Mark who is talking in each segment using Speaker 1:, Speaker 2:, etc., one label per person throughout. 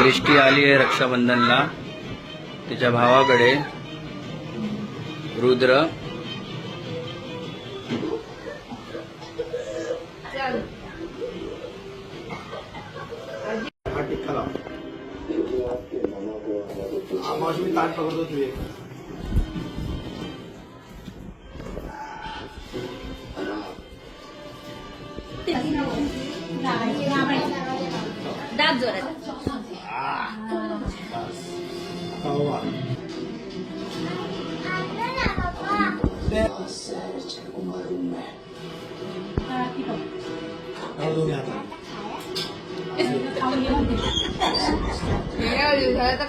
Speaker 1: दृष्टी आली आहे रक्षाबंधनला तिच्या भावाकडे. रुद्र
Speaker 2: ताट पकडतो तुझे.
Speaker 3: दाब जोरात.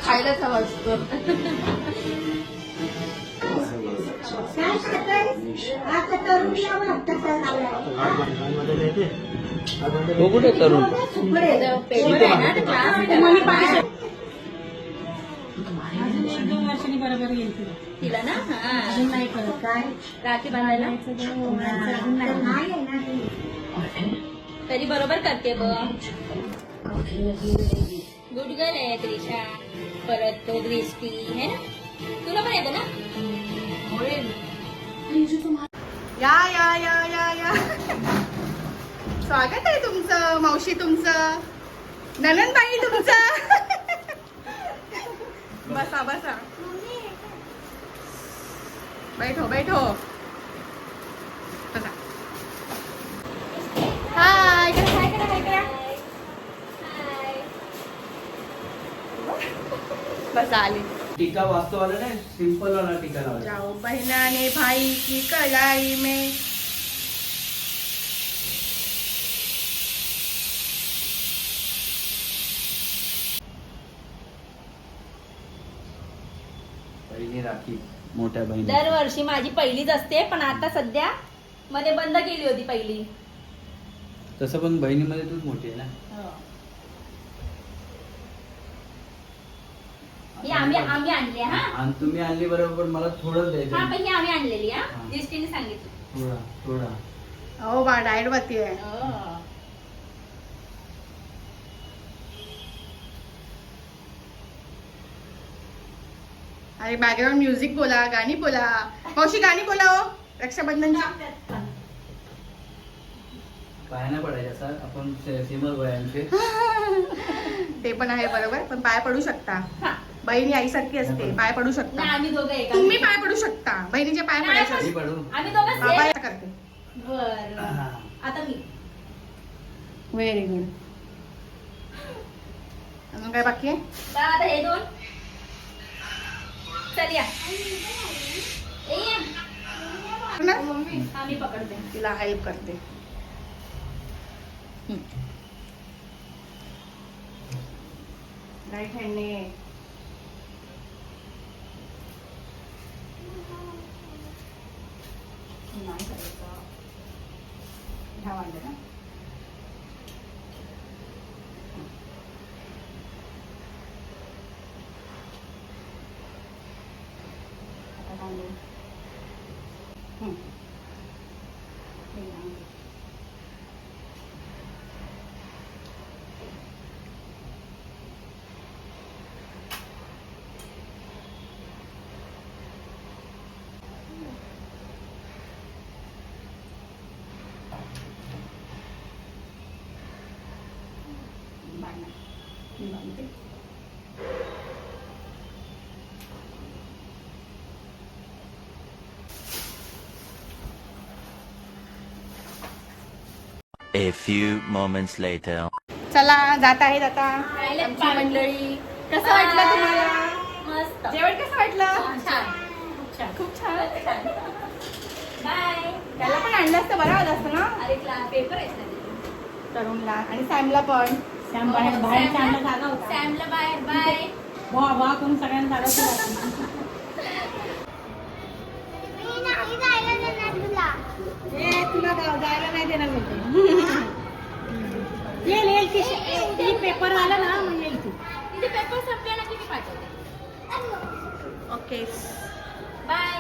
Speaker 4: खायलाच हवं असतं.
Speaker 1: तो कुठे तरुण?
Speaker 3: तिला ना राखी बांधायला तरी बरोबर करते बघ. गुड गर्ल आहे त्रिशा. परत तो दृष्टी है ना. तुला पण येतो ना.
Speaker 4: या या या या या स्वागत आहे तुमचं. मावशी तुमचं. ननंदबाई तुमचं. बसा बसा. बैठो बैठो. बसा. हाय
Speaker 3: हाय करा हाय करा.
Speaker 4: बसा आली.
Speaker 1: टीका वास्तव वाला नाही, सिंपल वाला टीका लावला.
Speaker 4: जाओ बहना ने भाई की कलाई में.
Speaker 1: पहिली राखी मोठ्या बहिणी.
Speaker 3: दरवर्षी माझी पहिलीच असते पण आता सध्या मध्ये बंद केली होती पहिली.
Speaker 1: तसं पण बहिणीमध्ये तूच मोठी आहे ना.
Speaker 3: ही आम्ही आणली हा.
Speaker 1: आणि तुम्ही आणली बरोबर मला थोडं द्यायचं.
Speaker 3: हा पण ही आम्ही आणलेली हा.
Speaker 1: हा.
Speaker 3: दृष्टीने सांगितलं.
Speaker 1: थोडा थोडा.
Speaker 4: हो बा डाएट वरती आहे. अरे बॅकग्राऊंड म्युझिक बोला. गाणी बोला. मावशी गाणी बोला हो रक्षाबंधनची.
Speaker 1: पाय नाही पडायचे सर आपण सिमल वयांचे.
Speaker 4: ते पण आहे बरोबर. पण पाय पडू शकता. बहिणी आईसारखी असते. पाय पडू
Speaker 3: नाही
Speaker 4: शकता.
Speaker 3: आम्ही दोघं एका.
Speaker 4: तुम्ही पाय पडू शकता. बहिणीचे पाय
Speaker 3: नाही,
Speaker 4: पडायचे
Speaker 1: मी
Speaker 4: असते.
Speaker 1: पडू.
Speaker 3: आम्ही दोघं
Speaker 4: बाबा
Speaker 3: same.
Speaker 4: असं करते.
Speaker 3: बरं आता मी.
Speaker 4: Very good. अजून काय बाकी आहे.
Speaker 3: तर आता हे दोन. चल या. ए या.
Speaker 4: ना?
Speaker 3: आम्ही पकडते.
Speaker 4: तिला हेल्प करते. राईट हँडने. नाही करायचं. ह्या वांडे ना. आता तांदूळ.
Speaker 5: A few moments later.
Speaker 4: चला जात आहेत आता
Speaker 3: राहिलेत
Speaker 4: आमची
Speaker 3: पार्टी.
Speaker 4: मंडळी. कसं वाटलं तुम्हाला.
Speaker 3: मस्त.
Speaker 4: जेवण कसं वाटलं.
Speaker 3: छान. खूप छान.
Speaker 4: खूप छान.
Speaker 3: बाय.
Speaker 4: त्याला पण आणलं असतं बरं आलं असतं ना
Speaker 3: अरे क्लास पेपर आहेत ना तिथे.
Speaker 4: तरुणला. आणि सॅमला पण.
Speaker 6: सॅम बाहेर बाहेर सॅमला जागा होता.
Speaker 3: सॅमला बाय बाय.
Speaker 6: वा वा करून सगळ्यांना जागा तुला जायला नाही देणार बोलतो. येईल येईल ती पेपर आला ना मग येईल ती.
Speaker 3: तिथे पेपर संपले ना की मी पाठवते.
Speaker 4: Okay
Speaker 3: bye.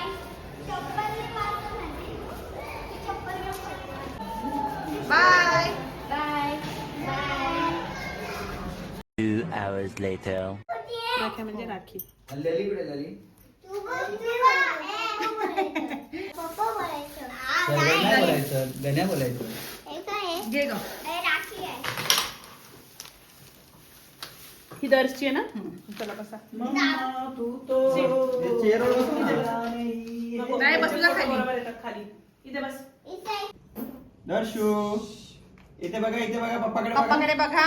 Speaker 4: Bye.
Speaker 3: Bye.
Speaker 5: 2 hours hours later.
Speaker 6: Rakhi म्हणजे राखी.
Speaker 1: लली कुठे लली? नाही बोलायचं, गण्या बोलायचं.
Speaker 4: घे ग.
Speaker 6: ही दर्शची आहे ना? चला बसा.
Speaker 4: नाही बसला खाली.
Speaker 6: बरोबर येतात खाली. इथे बस.
Speaker 2: दर्शू इथे बघा पप्पाकडे
Speaker 4: पप्पाकडे बघा.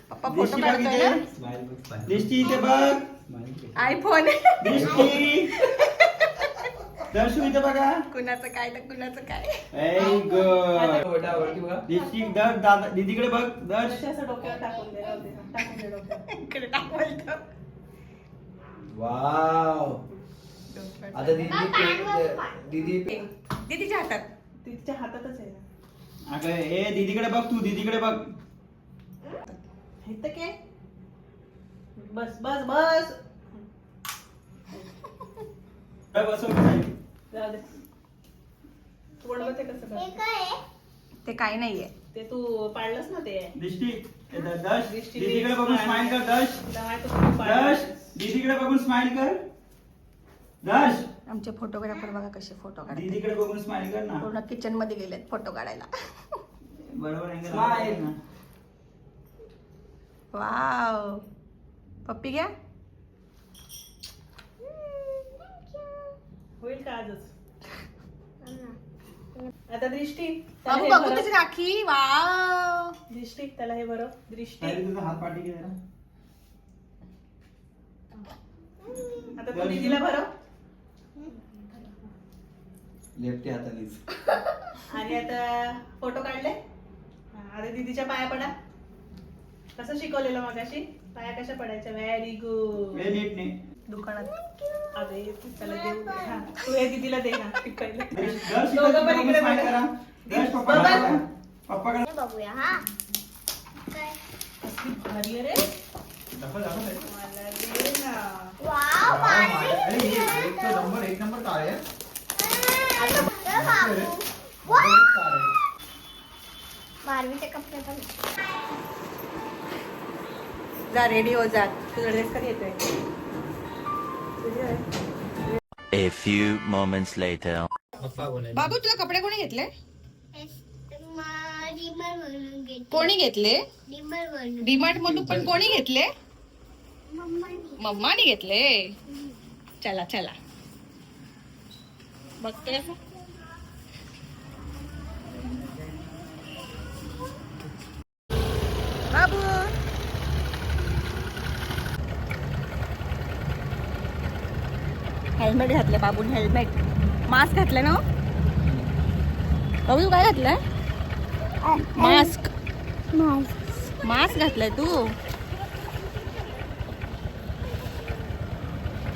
Speaker 4: पप्पा फोटो काढतोय ना.
Speaker 1: स्माइल बघ, स्माइल.
Speaker 2: दृष्टी इथे बघ.
Speaker 1: स्माइल घे.
Speaker 4: आयफोन.
Speaker 2: दृष्टी दर्शू इथे बघा.
Speaker 4: कुणाचं काय तर कुणाचं काय.
Speaker 2: Very good.
Speaker 1: मोठा वरती बघा.
Speaker 2: दृष्टी दर दादा दीदीकडे बघ. दर्श
Speaker 6: अशी असं डोक्यावर टाकून दे. राहू दे. टाकून दे डोक्यावर.
Speaker 4: इकडे टाकवलं.
Speaker 1: वाव. आता दीदी
Speaker 4: दीदीच्या हातात.
Speaker 6: तिच्या हातातच आहे.
Speaker 2: अगं ए दीदीकडे बघ तू दीदीकडे बघ.
Speaker 6: इथं काय? बस बस बस.
Speaker 2: बसव.
Speaker 6: जाऊ दे. तू बनवलं ते कसं काय?
Speaker 4: ते काही नाहीये.
Speaker 6: ते तू पाळलंस ना ते.
Speaker 2: दृष्टी दर्श
Speaker 6: दृष्टी
Speaker 2: दीदीकडे बघून स्माइल कर. दर्श
Speaker 6: तुला माहित होतं तू
Speaker 2: दर्श
Speaker 6: पाळलंस.
Speaker 2: दीदीकडे बघून स्माइल कर. दर्श
Speaker 4: आमचे फोटोग्राफर बघा कसे फोटो काढतात.
Speaker 2: दीदीकडे बघून स्माइल कर ना.
Speaker 4: पूर्ण किचन मध्ये गेलेत फोटो काढायला.
Speaker 2: बरोबर आहे
Speaker 1: Smile.
Speaker 2: ना.
Speaker 4: वाव. पप्पी घ्या.
Speaker 6: होईल का आजच? आता दृष्टी त्याला
Speaker 4: बाबू
Speaker 6: हे
Speaker 4: बघू
Speaker 6: भरव.
Speaker 4: तुझी राखी. वाव.
Speaker 6: दृष्टी त्याला हे बरं दृष्टी.
Speaker 2: अरे तुझा हात पाठी घे जरा.
Speaker 6: आता तू दीदीला भरव.
Speaker 1: लेफ्टी हातानेच.
Speaker 6: आणि आता फोटो काढले. आता दीदीच्या पाया पडा. कसं शिकवलेलं मगाशी? पाया कशा पडायच्या? Very good.
Speaker 2: ए नीट नीट.
Speaker 4: दुकानात.
Speaker 6: अरे त्याला देऊ दे. हा, तू हे दीदीला दे ना पहिले.
Speaker 2: दर्श
Speaker 6: दोघं पण इकडे
Speaker 2: स्माइल
Speaker 6: बघा.
Speaker 2: करा. दर्श
Speaker 6: बघा.
Speaker 2: पप्पाकडे
Speaker 3: बघूया हा.
Speaker 6: भारी आहे रे.
Speaker 2: दाखव दाखव.
Speaker 6: मला दे ना.
Speaker 3: वाव.
Speaker 1: अरे एक नंबर काळ आहे.
Speaker 3: बारवीचे कपडे पण.
Speaker 4: जा रेडी हो जा.
Speaker 6: तुझा ड्रेस कधी येतोय?
Speaker 5: A few moments later.
Speaker 1: पप्पा बोलायचं.
Speaker 4: बाबू तुला कपडे कोणी घेतले? कोणी घेतले? डीमार्ट मधून पण कोणी घेतले? मम्माने घेतले. चला चला. बघतोय असं? बाबू हेल्मेट घातलं बाबून. हेल्मेट. मास्क घातलं ना बाबू? तू काय घातलंय? मास्क. मास्क घातलंय तू?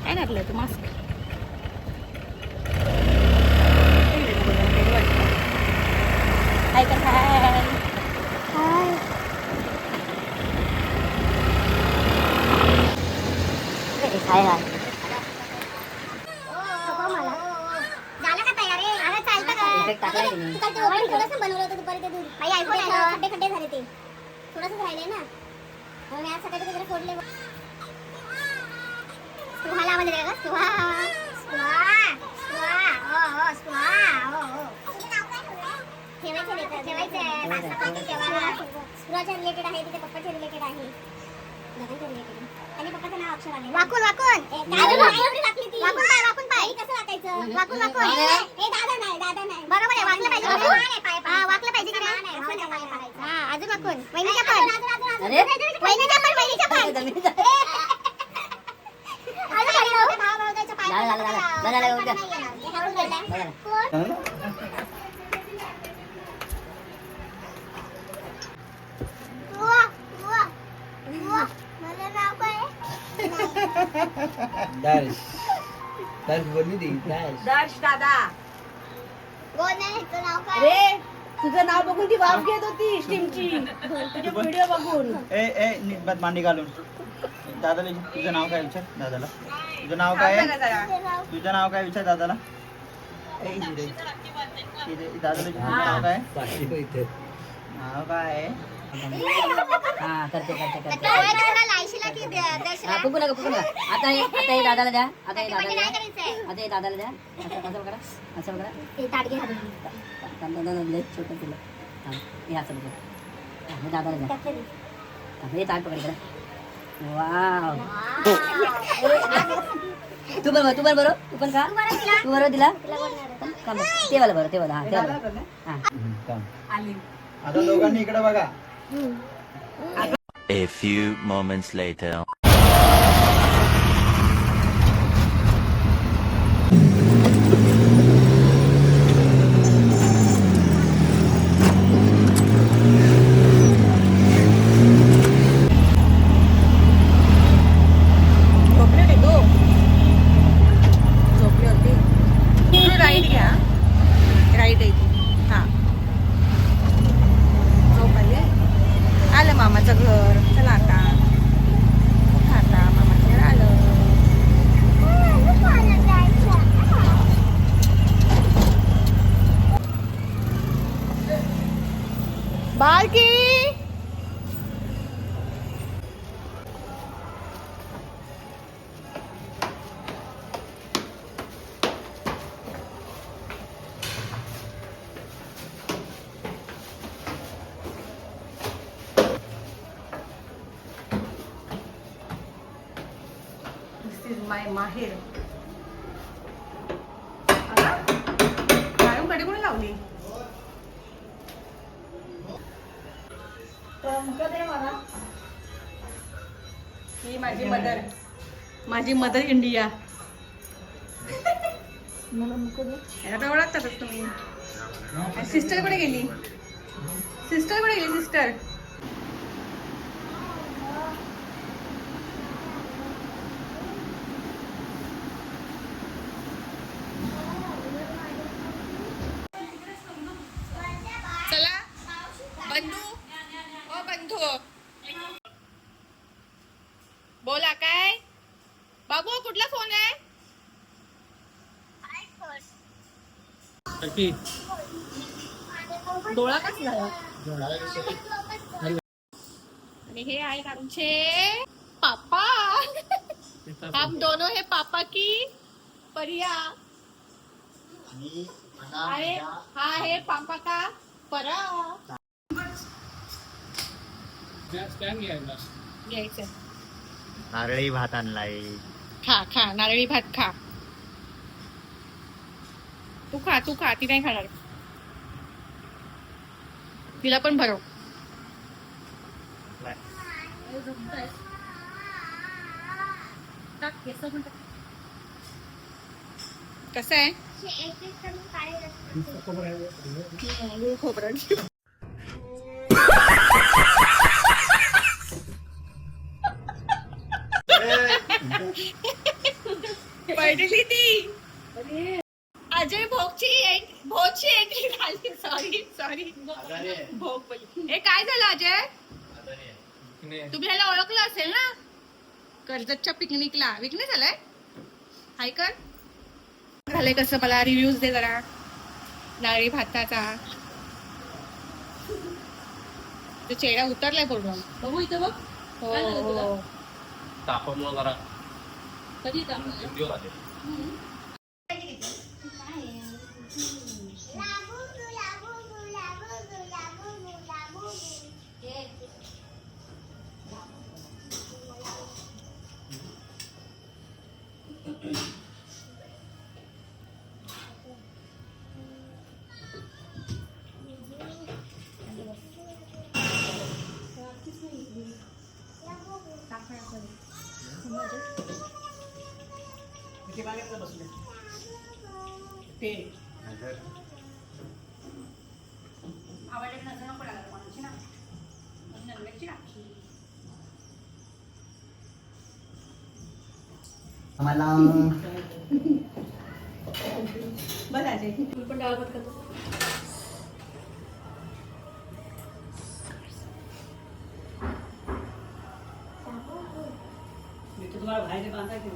Speaker 4: काय घातलंय तू? मास्क. हाय कर. हाय. हाय हाय.
Speaker 3: झालं का तयार? अरे चालतं का? तू काय ते ओपन थोडंसं बनवलं होतं दुपारी ते दूध. बाई आयफोन आहे. खड्डे खड्डे झाले ते. थोडंसं राहिले ना. मग मी आज सकाळी ते जरा फोडले. स्पृहाला आवाज येते का? स्पृहाच्या रिलेटेड आहे. तिथे पप्पाच्या रिलेटेड आहे. दादाच्या रिलेटेड आहे. आणि पप्पाचं नाव अक्षर आले. वाकून पाय कसं वाकायचं? वाकून ए दादा नाही बरोबर आहे. वाकलं पाहिजे. वाकलं पाहिजे की नाही? हा अजून वाकून. वहिनीच्या पण. वहिनीच्या पण.
Speaker 1: दर्श बोलली ती. दर्श.
Speaker 4: दर्श दादा.
Speaker 6: अरे तुझं नाव बघून ती वाफ घेत होती स्टीमची. तुझे व्हिडिओ बघून.
Speaker 2: ए नीट मांडी घालून. दादाला तुझं नाव काय विचार दादाला. तुझं नाव काय आहे? तुझं नाव काय विचार दादाला. दादाला तुझं नाव काय?
Speaker 1: पाठी इथे.
Speaker 2: नाव काय आहे?
Speaker 7: हा करते करते करते
Speaker 3: डोळे थोडा लायशीला की दर्शना.
Speaker 7: फुकू नका आता हे दादाला द्या आता हे
Speaker 3: म्हणजे
Speaker 7: दादाला
Speaker 3: काय
Speaker 7: द्या
Speaker 3: करायचंय?
Speaker 7: आता हे दादाला द्या असं करा असं करा
Speaker 3: ते ताट घे हातात.
Speaker 7: लय छोटं तुला हे असं बघा हे दादाला द्या
Speaker 3: त्यातलं दे.
Speaker 7: हे ताट पकड करा वाव तू पण तू पण बरोबर तू पण का तू बरोबर दिला का बरं? ते वाला बरं ते वाला हा ते वाला हा
Speaker 2: आता दोघांनी इकडे बघा.
Speaker 5: A few moments later.
Speaker 4: झोपले होते तो झोपले होते तुम्ही राईट घ्या राईट आहे ती हा झोप आली आलं मामाचं घर चला आता मामाचं घर आलं बालकी This is my माहेर कायम कडे कोणी लावली ही माझी मदर इंडिया याला ओळखतातच तुम्ही सिस्टर कडे गेली सिस्टर चला बंधू बोला काय बाबू कुठला फोन आहे डोळा कसला आणि हे आहे आमचे पापा हम दोनों है पापा की परिया अरे हा है पापा का परा घ्यायचं
Speaker 2: नारळी भात आणलाय.
Speaker 4: खा नारळी भात खा तू खा ती नाही खाणार तिला पण भरव कसं आहे खोबरं पडली ती अजय भोगची एंट्री झाली सॉरी भोग बोलली. हे काय झालं अजय तुम्ही ह्याला ओळखलं असेल ना कर्जतच्या पिकनिकला विकणे झालंय हाय कर झालंय कसं मला रिव्ह्यूज दे जरा नारळी भाताचा तो चेहरा उतरलाय पूर्ण बघू इथं बघ हो
Speaker 1: तापमोल जरा
Speaker 4: कधी
Speaker 2: मला
Speaker 4: बस अजय तू पण डाळ भात खातो तुम्हाला बाहेर बांधा की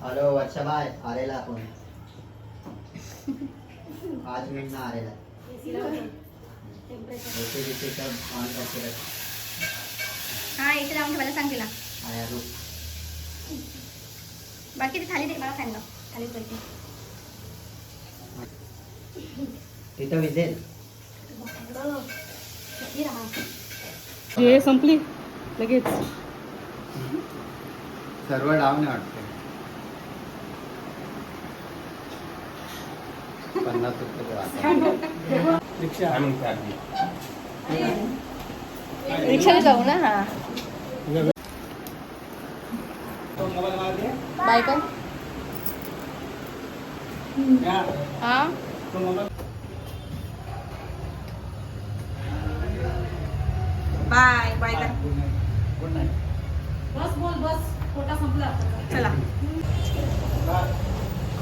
Speaker 2: हॅलो वर्षाबाई आलेला आपण आज मी ना आलेला
Speaker 3: हा इथे लावून ठेवायला सांग तिला.
Speaker 2: आया रू
Speaker 3: बाकी ती खाली दे मला खायला खाली करते.
Speaker 2: तिथं विजेल
Speaker 4: हे संपली लगेच.
Speaker 2: सर्व डाऊन वाटते 50
Speaker 4: रिक्षाने जाऊ ना. हा बाय पण हा बाय बाय. बस बोल बस कोटा संपला. चला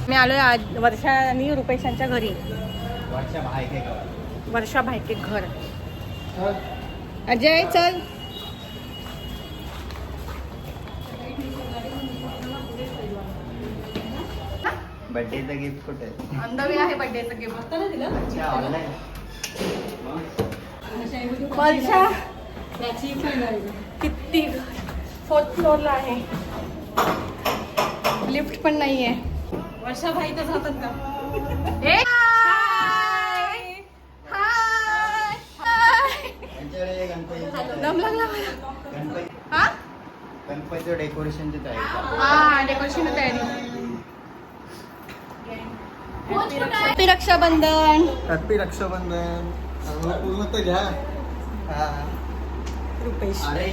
Speaker 4: मी आलोय आज वर्षा आणि रुपेशांच्या घरी. वर्षा भायके घर. अजय चल.
Speaker 2: बर्थडेचं गिफ्ट कुठे
Speaker 4: अंधवी आहे बर्थडेचं गिफ्ट दिलं.
Speaker 2: अच्छा ऑनलाईन
Speaker 4: वर्षा किती 4th फ्लोअरला आहे. लिफ्ट पण नाहीये. वर्षा भाई तर जातात का.
Speaker 2: त्यांच्याकडे गणपती
Speaker 4: दम लागला मला.
Speaker 2: गणपती
Speaker 4: हा
Speaker 2: गणपतीचं डेकोरेशनची तयारी
Speaker 4: हा डेकोरेशन तयारी. हॅपी रक्षाबंधन.
Speaker 2: हॅपी रक्षाबंधन. पूर्ण तर घ्या.
Speaker 4: रुपेश
Speaker 2: अरे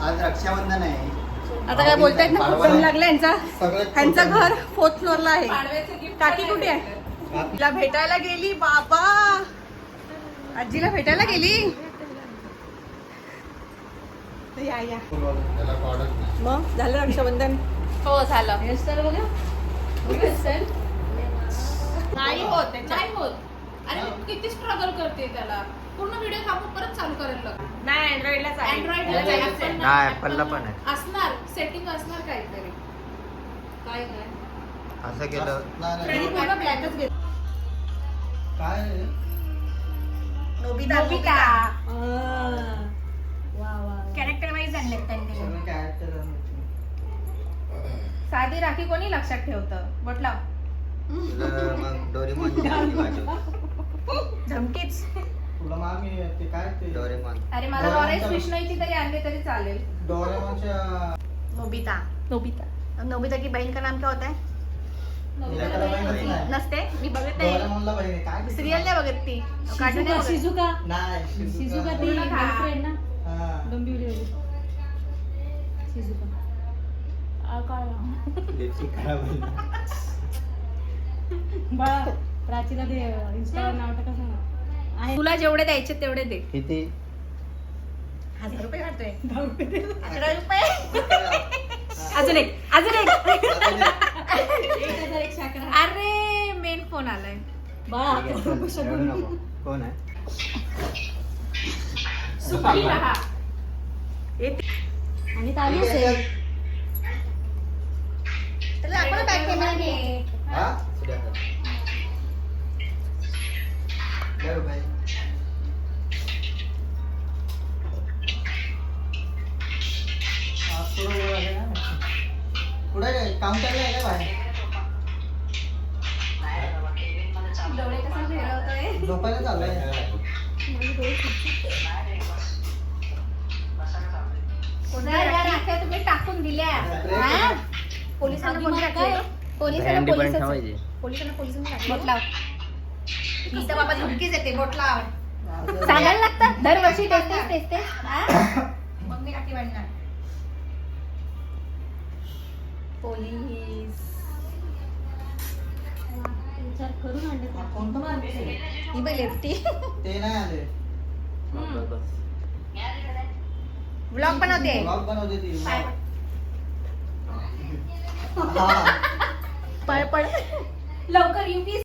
Speaker 2: आज रक्षाबंधन आहे.
Speaker 4: आता काय बोलतायत ना खूप दम लागला यांचा.
Speaker 2: सगळं
Speaker 4: ह्यांचं घर 4th फ्लोअरला आहे. काकी कुठे आहे. तिला भेटायला गेली बाबा. आजीला भेटायला गेली. या या मग झालं रक्षाबंधन. हो झालं. हेअरस्टाईल बघा. हेअरस्टाईल नाही होत नाही होत. अरे किती स्ट्रगल करते त्याला. पूर्ण व्हिडिओ थांबून परत चालू करायला लागतो. नाही अँड्रॉइडला
Speaker 2: नाही ऍपलला पण आहे.
Speaker 4: असणार सेटिंग असणार काहीतरी. काय काय
Speaker 2: असं केलं
Speaker 4: त्यांनी पूर्ण ब्लॅकच घेतलं.
Speaker 2: काय
Speaker 3: नोबिता कॅरेक्टर वाईज आणले त्यांनी.
Speaker 4: साधी राखी कोणी लक्षात ठेवतं. म्हटलं
Speaker 2: मग डोरेमॉन
Speaker 4: झमकीच.
Speaker 2: तुला मामी ते काय ते डोरेमॉन.
Speaker 4: अरे मला लॉरेन्स विष्णूची तरी आणले तरी चालेल.
Speaker 2: डोरेमॉनच्या
Speaker 3: नोबिता.
Speaker 4: नोबिता
Speaker 3: नोबिता की बहन का नाम क्या होता है. नसते मी बघत नाही.
Speaker 2: डोरेमॉनला बहीण आहे काय
Speaker 3: सिरियल नाही बघत ती. कार्टून नाही बघत.
Speaker 2: नाही शिजुका
Speaker 4: ती गर्लफ्रेंड ना.
Speaker 2: हां लिपस्टिक खराब
Speaker 4: प्राचीला दे इंस्टावर नाव टाका सांग. तुला जेवढे द्यायचे तेवढे दे.
Speaker 2: किती
Speaker 3: 1000 रुपये काढतोय. 11 रुपये.
Speaker 4: अजून एक अरे मेन फोन आलाय.
Speaker 2: कोण आहे
Speaker 4: सुखी राहा.
Speaker 3: आणि चालू असेल
Speaker 4: त्याला आपण बॅक कॅमेरा घे.
Speaker 2: हा सुद्या बाय पुढे काउंटरला आहे का बाहेर
Speaker 4: डोळे कसा फिरवतोय.
Speaker 2: झोपायला चालू आहे
Speaker 4: या राख्या तुम्ही टाकून दिल्या. हा? पोलिसांना कोणी टाकले? पोलिसांना बोट लाव. ही तर बाबा धमकीच येते. बोट लाव.
Speaker 3: सांगायला लागतं दरवर्षी तेच
Speaker 4: हा? मग मी राखी बांधणार. पोलीस
Speaker 3: विचार करून आणले
Speaker 4: ही बाई लेफ्टी.
Speaker 2: ते नाही आले
Speaker 4: व्लॉग बनवते.
Speaker 2: ब्लॉग बनवते ती
Speaker 4: पाय पड लवकर युपी.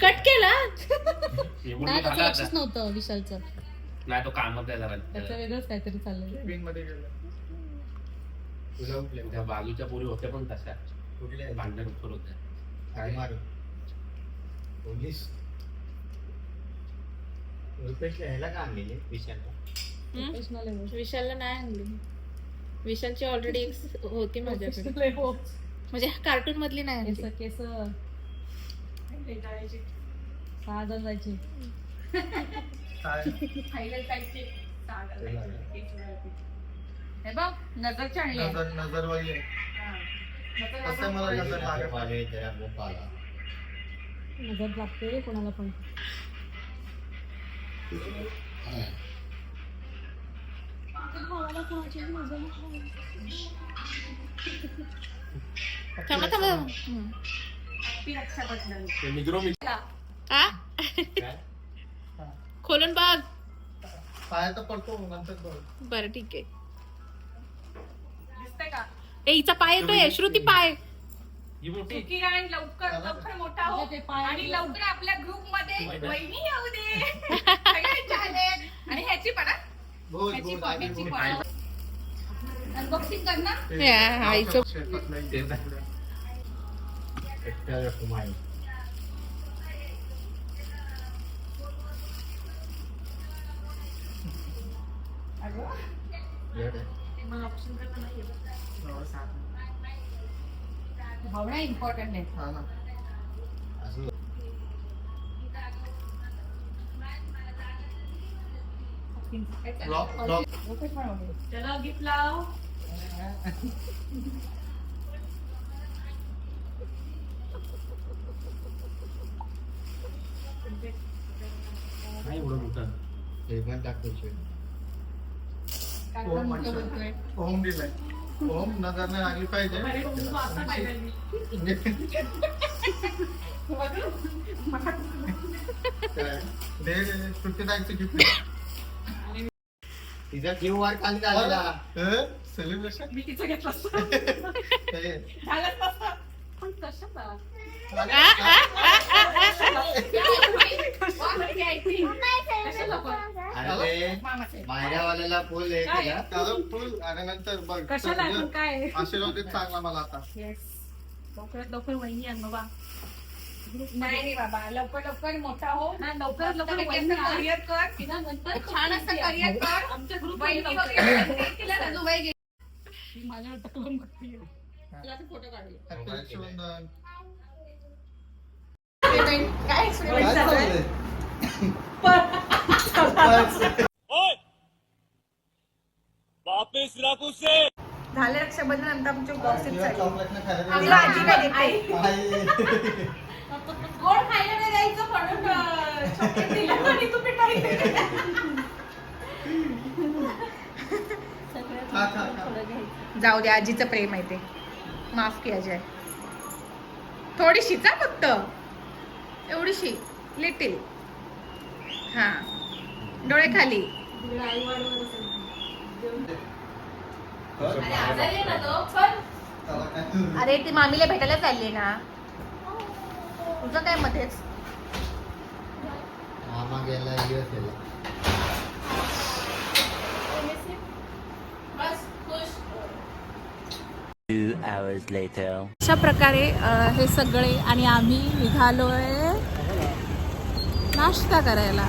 Speaker 4: कट केला.
Speaker 1: नाही त्याचं लक्षच
Speaker 7: नव्हतं विशालचं.
Speaker 1: नाही तो कामात आहे जरा
Speaker 7: त्याचं वेगळंच काहीतरी चाललंय.
Speaker 1: त्या बाजूच्या पोरी होत्या पण तशा भांडण उत्तर होत्या.
Speaker 2: पोलीस ह्याला का आणलेले विशालला
Speaker 4: विशालला नाही आणली. विशालची ऑलरेडी एक होती माझ्याकडे. म्हणजे कार्टून मधली नाही आणली.
Speaker 7: केस 6,000 जायचे.
Speaker 4: हे बघ नजर चांगली आहे.
Speaker 2: नजरवाली आहे कसं मला नजर लागत
Speaker 7: नजर लागते कोणाला पण.
Speaker 4: थांबा थांबा. खोलून बघ.
Speaker 2: पाय तर पडतो नंतर बघ.
Speaker 4: बरं ठीक आहे. ए हिचा पाय येतोय. श्रुती पाय. लवकर लवकर मोठा हो आणि लवकर आपल्या ग्रुप मध्ये वहिनी येऊ दे. सगळ्यांच्या आलेत. आणि ह्याची पण अनबॉक्सिंग करणार. आईचं भावना इम्पॉर्टंट आहे. चला गिफ्ट लाव.
Speaker 1: नाही एवढं मोठं
Speaker 2: ओम दिलाय. ओम नजर नाही लागली पाहिजे. तिचा जीव वार खाली झालेला. सेलिब्रेशन
Speaker 4: मी तिचं घेतलं असतं. झालंच नसतं. पण कशाला
Speaker 2: मायऱ्यावाल्याला फुल फुल आणि नंतर बघ
Speaker 4: काय
Speaker 2: आशीर्वाद चांगला मला आता.
Speaker 4: लवकरात लवकर वहिनी आण बाबा. नाही बाबा लवकर लवकर मोठा हो. लवकर लवकर करिअर कर. छान असं करिअर कर. आमच्या ग्रुप माझ्यावर टकलून बघते. फोटो काढले. काय झाले रक्षाबंधन नंतर आमचे गॉसिप चालले. आजी काय देते. गोड खायला नाही द्यायचं म्हणून चॉकलेट दिलं आणि तू पिटाई. जाऊ दे आजीचं प्रेम आहे ते. माफ किया जाय. थोडीशीच फक्त एवढीशी लिटिल. हा डोळे खाली. अरे ती मामीला भेटायला चालली ना. तुझं काय मध्येच.
Speaker 2: मामा गेला
Speaker 5: 2 hours later.
Speaker 4: अशा प्रकारे हे सगळे आणि आम्ही निघालोय नाश्ता करायला.